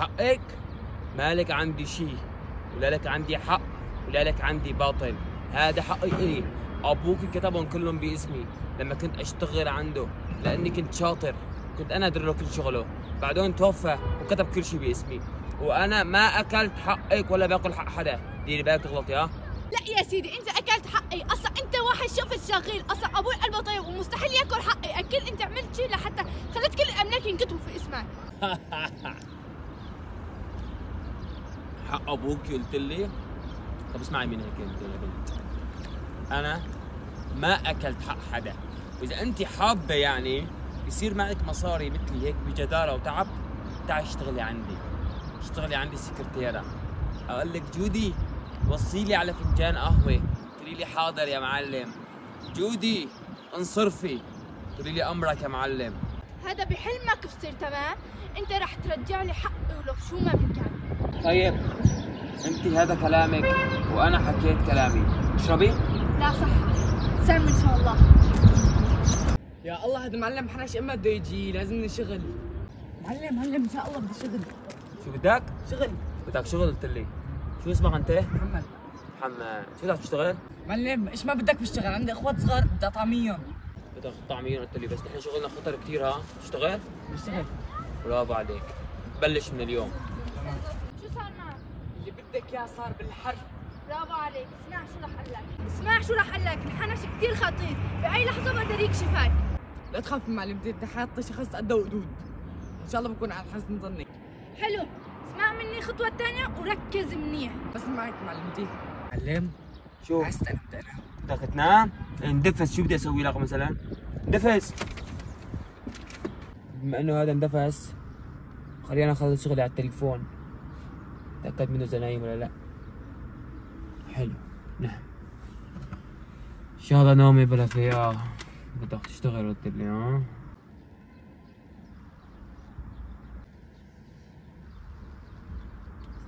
حقك ما لك عندي شيء، ولا لك عندي حق ولا لك عندي باطل. هذا حقي إلي. أبوك كتبهم كلهم باسمي لما كنت أشتغل عنده، لأني كنت شاطر، كنت أنا أدير له كل شغله. بعدين توفى وكتب كل شيء باسمي، وأنا ما أكلت حقك ولا باكل حق حدا. ديري بالك تغلطي. ها؟ لا يا سيدي، انت اكلت حقي. اصلا انت واحد شفت شغيل، اصلا ابوي قلبه طيب ومستحيل ياكل حقي. اكيد انت عملت شيء لحتى خليت كل الاملاك ينكتبوا في اسمك. حق ابوك قلت لي؟ طب اسمعي من هيك انت يا بنت، انا ما اكلت حق حدا، واذا انت حابه يعني يصير معك مصاري مثلي هيك بجداره وتعب، تعي اشتغلي عندي، اشتغلي عندي سكرتيره. اقول لك جودي وصي لي على فنجان قهوه، تقولي لي حاضر يا معلم. جودي انصرفي، تقولي لي امرك يا معلم. هذا بحلمك بصير تمام. انت رح ترجع لي حقي ولو شو ما كان. طيب انت هذا كلامك وانا حكيت كلامي، اشربي. لا صح، سلم ان شاء الله. يا الله هذا معلم حنش اما بده يجي، لازم نشغل. معلم ان شاء الله بدي شغل. شو بدك؟ شغل. بدك شغل قلت لي. شو اسمك انت؟ محمد. محمد، شو بدك تشتغل؟ معلم ايش ما بدك بشتغل، عندي اخوات صغار بدي اطعميهم. بدك طعميين قلت لي، بس نحن شغلنا خطر كثير. ها؟ تشتغل؟ بشتغل. برافو عليك، بلش من اليوم. شو صار معك؟ اللي بدك اياه صار بالحرف. برافو عليك. اسمع شو رح اقول لك. الحنش كثير خطير، باي لحظه بقدر يكشفك. لا تخاف معلمتي، انت حاطه شخص قد وقدود، ان شاء الله بكون على حسن ظنك. حلو، اسمع مني الخطوه الثانيه وركز منيح. بس معك معلمتي. معلم شو؟ عايز تنام تنام. بدك تنام؟ اندفس. شو بدي اسوي لك مثلا؟ اندفس. بما انه هذا اندفس، خلينا اخلص شغلي على التليفون، تاكد منه اذا نايم ولا لا. حلو، نعم. ان شاء الله نومي بلا فيها. بدك تشتغل قلت لي. ها؟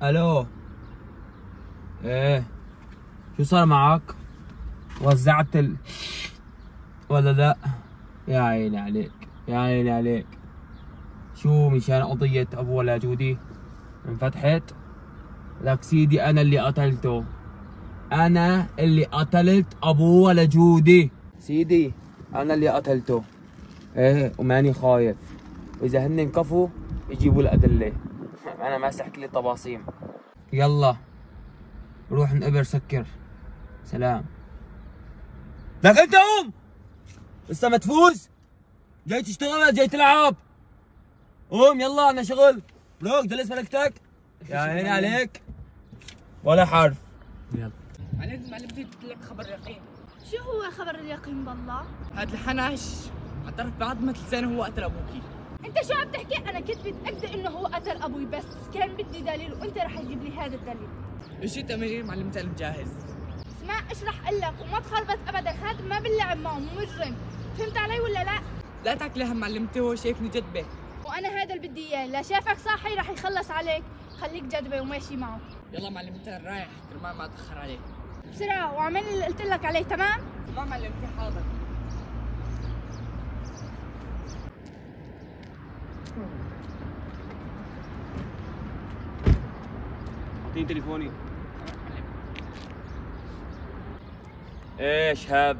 الو. ايه شو صار معك؟ وزعت ولا لا؟ يا عيني عليك، يا عيني عليك. شو مشان قضية ابو ولا جودي انفتحت؟ لك سيدي انا اللي قتلته، انا اللي قتلت ابو ولا جودي. سيدي انا اللي قتلته. ايه وماني خايف، واذا هن انكفوا يجيبوا الادله. انا ماسح كل الطباصيم. يلا روح نقبر سكر. سلام. لك انت قوم، لسه ما تفوز؟ جاي تشتغل ولا جاي تلعب؟ قوم يلا، انا شغل. روح جلس ملكتك. يا عيني عليك ولا حرف. يلا. معلمتي قلت لك خبر يقين. شو هو خبر اليقين بالله؟ هذا الحنش اعترف بعظمة لسانه هو قتل ابوكي. انت شو عم تحكي؟ انا كنت متاكده انه هو قتل ابوي، بس كان بدي دليل وانت رح تجيب لي هذا الدليل. ايش تأمري معلمتي؟ انا جاهز. اسمع ايش رح اقول لك وما تخربط ابدا. هذا ما بنلعب معه، مجرم. فهمت علي ولا لا؟ لا تاكلي هم معلمتي، هو شايفني جدبه. وانا هذا اللي بدي اياه. لا شافك صاحي رح يخلص عليك. خليك جدبه وماشي معه. يلا معلمتي انا رايح، كرمال ما اتاخر عليك. بسرعه واعمل اللي قلت لك عليه. تمام؟ تمام معلمتي، حاضر. اعطيني تليفوني. ايه شهاب،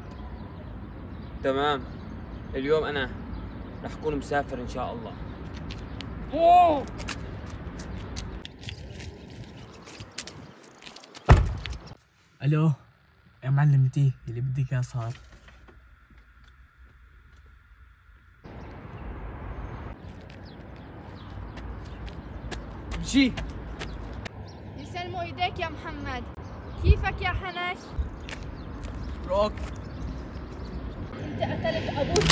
تمام. اليوم انا رح اكون مسافر ان شاء الله. اوه الو يا معلمتي، اللي بدك اياه صار. مشي. يسلموا ايديك يا محمد. كيفك يا حنش؟ روك. انت قتلت ابوك.